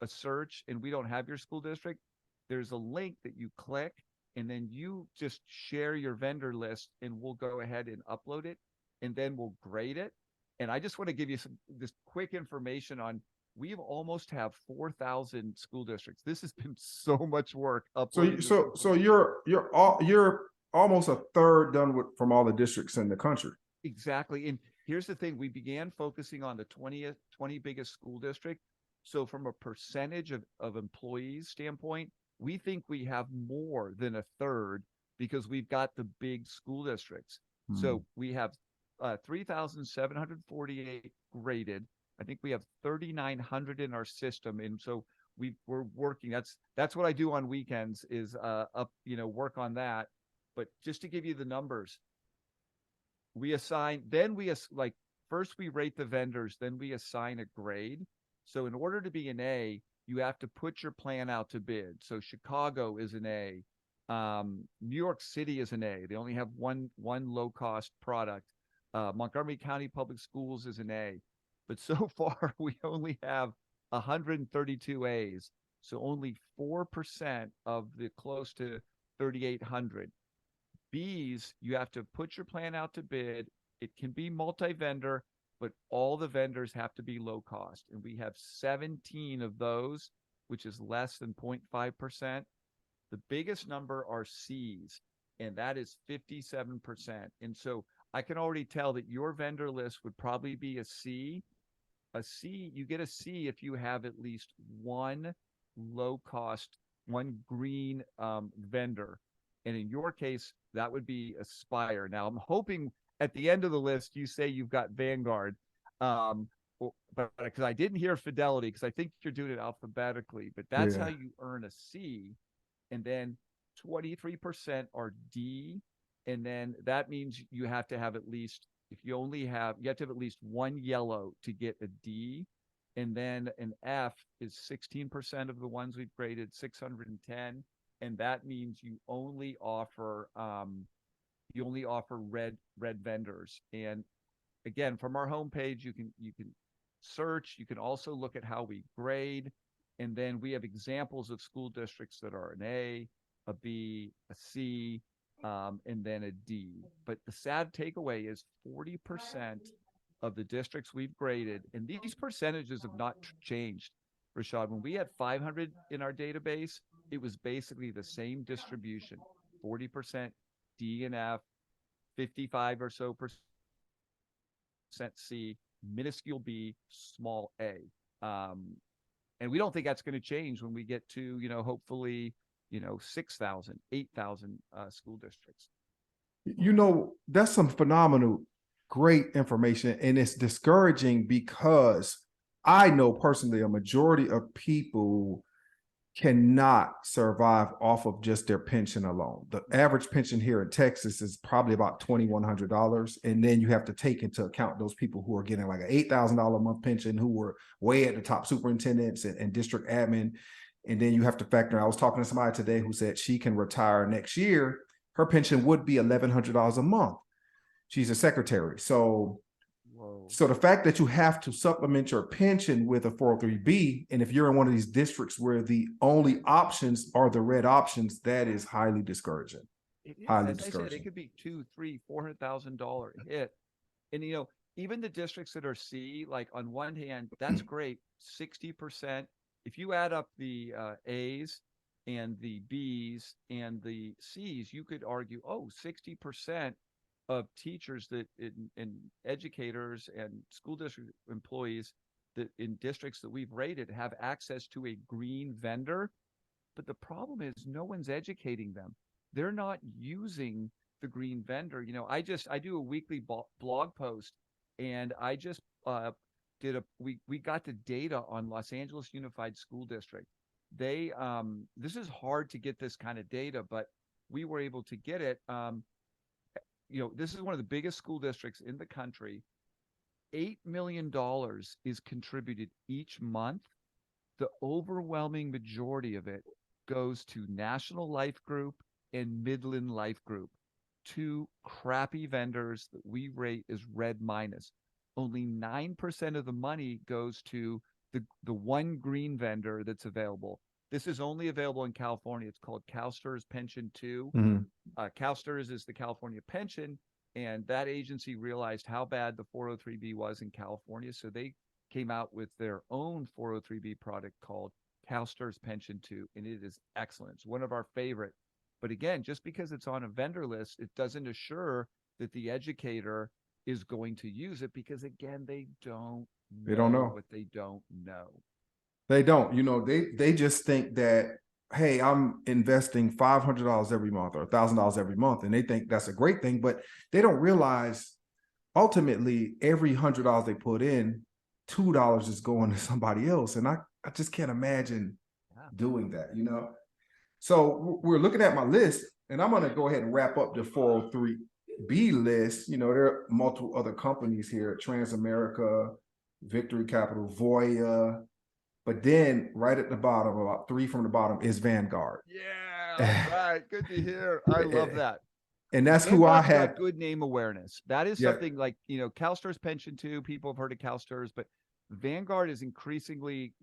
a search and we don't have your school district, there's a link that you click and then you just share your vendor list and we'll go ahead and upload it and then we'll grade it. And I just want to give you some this quick information on we've almost have 4,000 school districts. This has been so much work uploading. So you're almost a third done with from all the districts in the country. Exactly. And here's the thing, we began focusing on the 20 biggest school district. So from a percentage of employees standpoint, we think we have more than a third because we've got the big school districts. So we have 3,748 graded. I think we have 3,900 in our system. And so we're working. That's what I do on weekends is work on that. But just to give you the numbers, we assign, first we rate the vendors, then we assign a grade. So in order to be an A, you have to put your plan out to bid. So Chicago is an A. New York City is an A. They only have one low cost product. Montgomery County Public Schools is an A. But so far we only have 132 A's. So only 4% of the close to 3,800. B's, you have to put your plan out to bid. It can be multi-vendor, but all the vendors have to be low cost. And we have 17 of those, which is less than 0.5%. The biggest number are C's, and that is 57%. And so I can already tell that your vendor list would probably be a C. A C, you get a C if you have at least one low cost, one green vendor. And in your case, that would be Aspire. Now, I'm hoping at the end of the list, you say you've got Vanguard. But because I didn't hear Fidelity, because I think you're doing it alphabetically, but that's how you earn a C. And then 23% are D. And then that means you have to have at least, you have to have at least one yellow to get a D. And then an F is 16% of the ones we've graded, 610. And that means you only offer red vendors. And again, from our homepage, you can search. You can also look at how we grade, and then we have examples of school districts that are an A, a B, a C, and then a D. But the sad takeaway is 40% of the districts we've graded, and these percentages have not changed. Rashad, when we had 500 in our database, it was basically the same distribution, 40% D and F, 55 or so percent C, minuscule B, small A. And we don't think that's going to change when we get to, hopefully, 6,000, 8,000 school districts. That's some phenomenal, great information. And it's discouraging because I know personally a majority of people cannot survive off of just their pension alone. The average pension here in Texas is probably about $2,100. And then you have to take into account those people who are getting like an $8,000 a month pension, who were way at the top, superintendents and district admin. And then you have to factor, I was talking to somebody today who said she can retire next year. Her pension would be $1,100 a month. She's a secretary. So the fact that you have to supplement your pension with a 403B, and if you're in one of these districts where the only options are the red options, that is highly discouraging. It is. As I said, it could be $200,000, $300,000, $400,000 hit. And even the districts that are C, like on one hand, that's great, 60%. If you add up the A's and the B's and the C's, you could argue, 60% of teachers and educators and school district employees that in districts that we've rated have access to a green vendor. But the problem is no one's educating them. They're not using the green vendor. I do a weekly blog post, and I just we got the data on Los Angeles Unified School District. They this is hard to get this kind of data, but we were able to get it. This is one of the biggest school districts in the country. $8 million is contributed each month. The overwhelming majority of it goes to National Life Group and Midland Life Group, two crappy vendors that we rate as red minus. Only 9% of the money goes to the one green vendor that's available. This is only available in California. It's called CalSTRS Pension 2. CalSTRS is the California pension, and that agency realized how bad the 403B was in California, so they came out with their own 403B product called CalSTRS Pension 2, and it is excellent. It's one of our favorite. But again, just because it's on a vendor list, it doesn't assure that the educator is going to use it, because again, they don't know what they don't know. They don't, they just think that, hey, I'm investing $500 every month or $1,000 every month, and they think that's a great thing, but they don't realize ultimately every $100 they put in, $2 is going to somebody else. And I just can't imagine doing that, So we're looking at my list, and I'm going to go ahead and wrap up the 403B list. There are multiple other companies here: Transamerica, Victory Capital, Voya. But then right at the bottom, about 3 from the bottom, is Vanguard. Yeah, right. Good to hear. I love that. And that's Vanguard's who I had. got good name awareness. That is something like, CalSTRS Pension 2. People have heard of CalSTRS, but Vanguard is increasingly,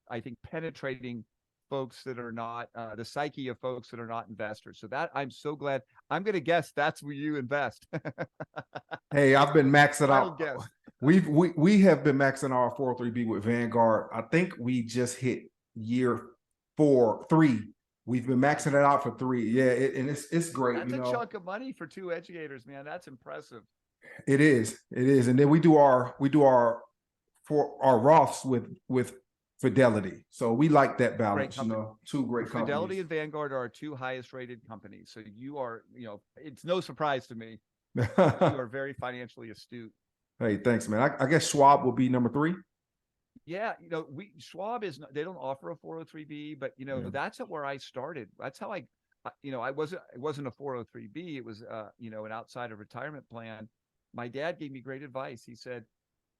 I think, penetrating folks that are not the psyche of folks that are not investors. So that I'm so glad. I'm going to guess that's where you invest. Hey, I've been maxing out. Guess. We have been maxing our 403B with Vanguard. I think we just hit year 3. We've been maxing it out for 3. Yeah, and it's great. That's a chunk of money for 2 educators, man. That's impressive. It is, and then we do our Roths with Fidelity. So we like that balance. 2 great companies. Fidelity and Vanguard are our 2 highest rated companies. So you are, it's no surprise to me. You are very financially astute. Hey, thanks, man. I guess Schwab will be number 3. Yeah, Schwab they don't offer a 403B, but that's where I started. That's how it wasn't a 403B. It was an outside of retirement plan. My dad gave me great advice. He said,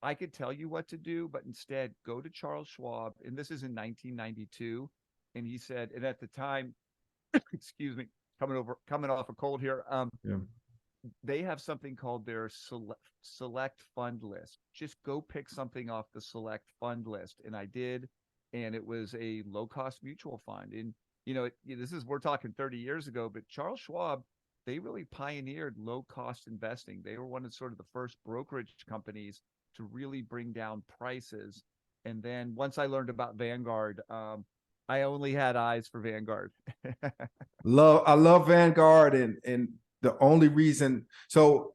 I could tell you what to do, but instead go to Charles Schwab. And this is in 1992. And he said, and at the time, excuse me, coming off a cold here. They have something called their select fund list. Just go pick something off the select fund list. And I did. And it was a low cost mutual fund. And, we're talking 30 years ago, but Charles Schwab, they really pioneered low cost investing. They were one of sort of the first brokerage companies to really bring down prices. And then once I learned about Vanguard, I only had eyes for Vanguard. I love Vanguard, and the only reason, so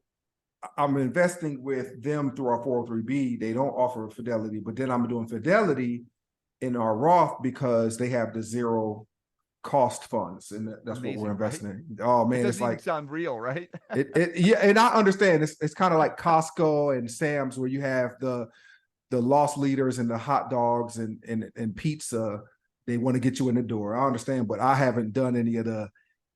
I'm investing with them through our 403B. They don't offer Fidelity, but then I'm doing Fidelity in our Roth because they have the zero cost funds, and that's amazing, what we're investing in. Oh man, it's like sound real, right? Yeah, and I understand it's kind of like Costco and Sam's, where you have the loss leaders and the hot dogs and pizza. They want to get you in the door. I understand, but I haven't done any of the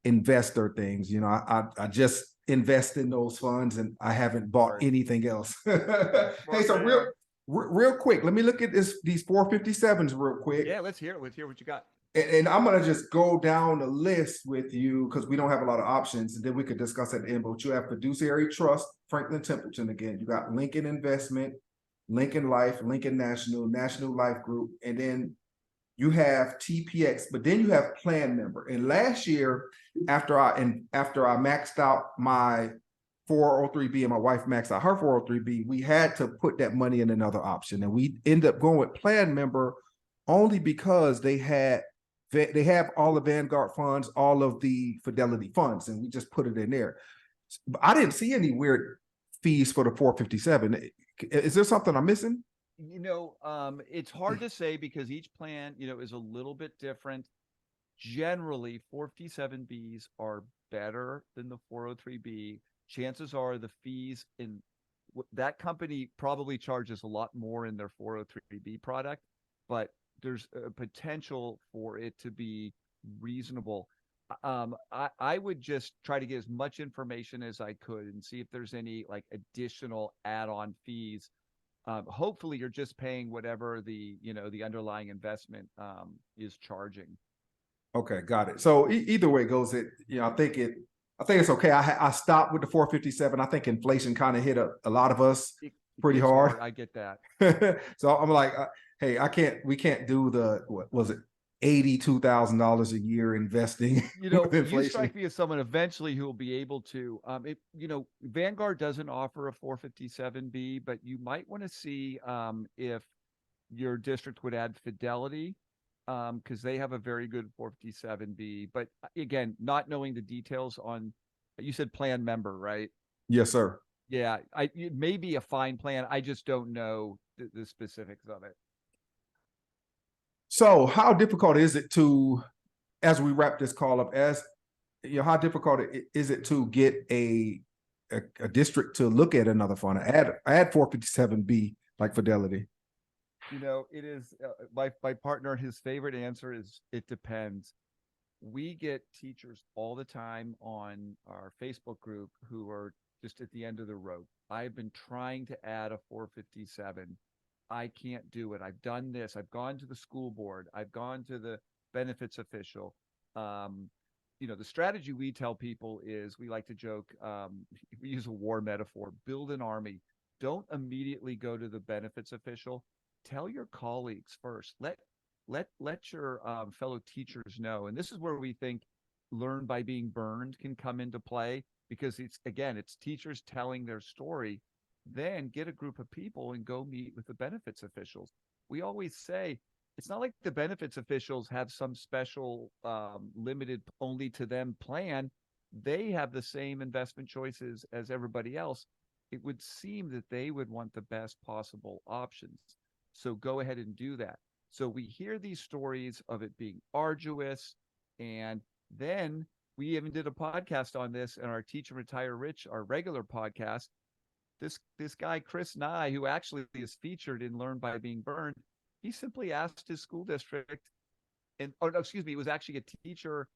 investor things. I just invest in those funds, and I haven't bought anything else. Hey, so real quick, let me look at these 457s real quick. Yeah, let's hear what you got. And I'm going to just go down the list with you because we don't have a lot of options, and then we could discuss at the end. But you have Fiduciary Trust, Franklin Templeton again. You got Lincoln Investment, Lincoln Life, Lincoln National, National Life Group, and then you have TPX, but then you have Plan Member. And last year, after I maxed out my 403B and my wife maxed out her 403B, we had to put that money in another option, and we end up going with Plan Member only because they have all the Vanguard funds, all of the Fidelity funds, and we just put it in there. But I didn't see any weird fees for the 457. Is there something I'm missing? It's hard to say because each plan, is a little bit different. Generally, 457Bs are better than the 403B. Chances are the fees that company probably charges a lot more in their 403b product, but there's a potential for it to be reasonable. I would just try to get as much information as I could and see if there's any like additional add-on fees. Hopefully you're just paying whatever the underlying investment is charging. Okay, got it. So either way it goes, I think it's okay. I stopped with the 457. I think inflation kind of hit a lot of us It pretty hits hard. I get that. So I'm like, hey, we can't do what was it, $82,000 a year investing with You inflation. strike me as someone eventually who will be able to. Vanguard doesn't offer a 457B, but you might want to see if your district would add Fidelity, because they have a very good 457B. But again, not knowing the details on, you said plan member, right? Yes, sir. Yeah, it may be a fine plan. I just don't know the specifics of it. So how difficult is it to, as we wrap this call up, how difficult is it to get a district to look at another fund, add 457B like Fidelity? It is my partner. His favorite answer is it depends. We get teachers all the time on our Facebook group who are just at the end of the rope. I've been trying to add a 457. I can't do it. I've done this. I've gone to the school board. I've gone to the benefits official. The strategy we tell people is, we like to joke, we use a war metaphor, build an army. Don't immediately go to the benefits official. Tell your colleagues first. Let your fellow teachers know. And this is where we think learn by being burned can come into play, because it's teachers telling their story. Then get a group of people and go meet with the benefits officials. We always say it's not like the benefits officials have some special limited only to them plan. They have the same investment choices as everybody else. It would seem that they would want the best possible options. So go ahead and do that. So we hear these stories of it being arduous. And then we even did a podcast on this in our Teach and Retire Rich, our regular podcast. This guy, Chris Nye, who actually is featured in Learn by Being Burned, he simply asked his school district, it was actually a teacher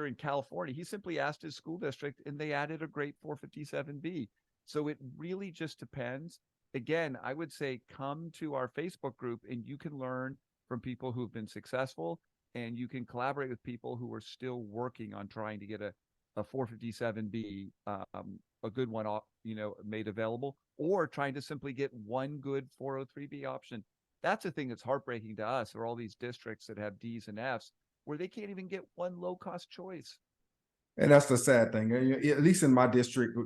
in California. He simply asked his school district and they added a great 457B. So it really just depends. Again, I would say come to our Facebook group and you can learn from people who've been successful, and you can collaborate with people who are still working on trying to get a 457B, a good one, made available, or trying to simply get one good 403B option. That's the thing that's heartbreaking to us. There are all these districts that have D's and F's where they can't even get one low cost choice. And that's the sad thing. At least in my district,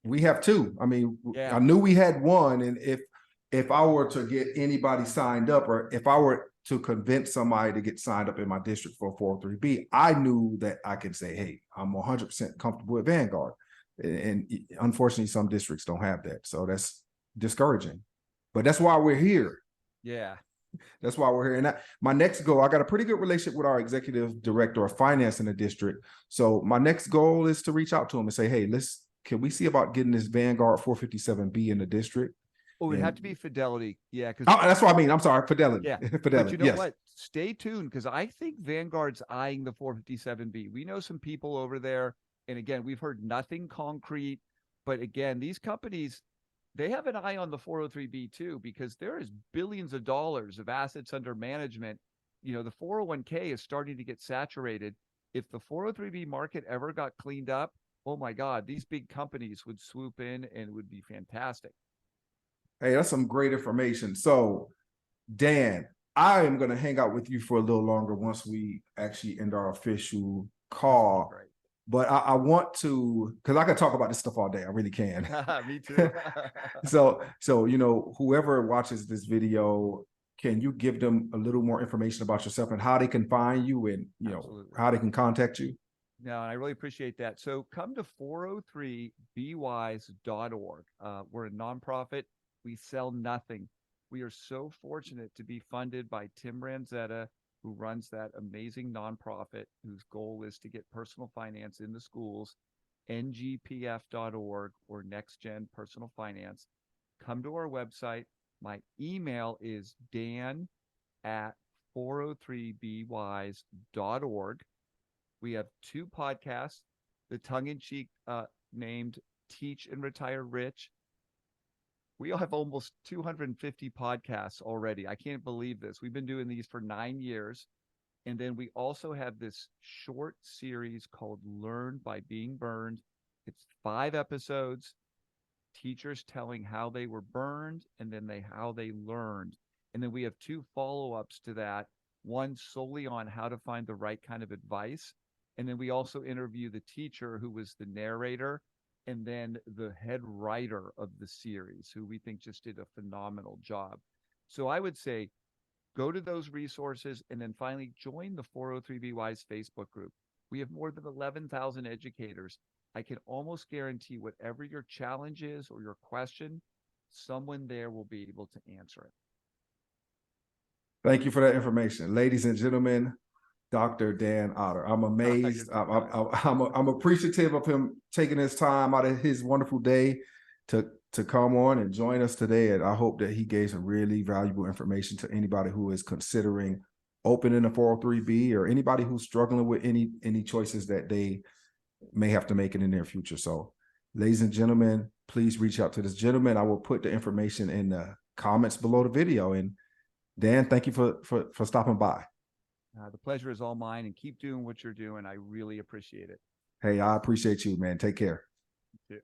we have two. I mean, Yeah. I knew we had one, and if I were to get anybody signed up, or if I were to convince somebody to get signed up in my district for 403B, I knew that I could say, hey, I'm 100% comfortable with Vanguard. And unfortunately, some districts don't have that. So that's discouraging. But that's why we're here. Yeah. That's why we're here. And my next goal, I got a pretty good relationship with our executive director of finance in the district. So my next goal is to reach out to him and say, hey, can we see about getting this Vanguard 457B in the district? Oh, it would have to be Fidelity. Yeah. That's what I mean. I'm sorry, Fidelity. Yeah. Fidelity. But you know yes. what? Stay tuned, because I think Vanguard's eyeing the 457B. We know some people over there. And again, we've heard nothing concrete. But again, these companies, they have an eye on the 403B too, because there is billions of dollars of assets under management. The 401k is starting to get saturated. If the 403B market ever got cleaned up, oh my God, these big companies would swoop in and it would be fantastic. Hey, that's some great information. So, Dan, I am going to hang out with you for a little longer once we actually end our official call. Right. But I want to, because I could talk about this stuff all day. I really can. Me too. So whoever watches this video, can you give them a little more information about yourself and how they can find you, and Absolutely. how they can contact you? No, I really appreciate that. So come to 403bwise.org. We're a nonprofit. We sell nothing. We are so fortunate to be funded by Tim Ranzetta, who runs that amazing nonprofit whose goal is to get personal finance in the schools. ngpf.org or Next Gen Personal Finance. Come to our website. My email is dan@403bwise.org. We have 2 podcasts, the tongue-in-cheek named Teach and Retire Rich. We have almost 250 podcasts already. I can't believe this. We've been doing these for 9 years. And then we also have this short series called Learn by Being Burned. It's 5 episodes, teachers telling how they were burned and then how they learned. And then we have 2 follow-ups to that, one solely on how to find the right kind of advice. And then we also interview the teacher who was the narrator and then the head writer of the series, who we think just did a phenomenal job. So I would say, go to those resources and then finally join the 403B Wise Facebook group. We have more than 11,000 educators. I can almost guarantee whatever your challenge is or your question, someone there will be able to answer it. Thank you for that information. Ladies and gentlemen, Dr. Dan Otter. I'm amazed. I'm appreciative of him taking his time out of his wonderful day to come on and join us today. And I hope that he gave some really valuable information to anybody who is considering opening a 403B or anybody who's struggling with any choices that they may have to make in the near future. So, ladies and gentlemen, please reach out to this gentleman. I will put the information in the comments below the video. And Dan, thank you for stopping by. The pleasure is all mine, and keep doing what you're doing. I really appreciate it. Hey, I appreciate you, man. Take care. You too.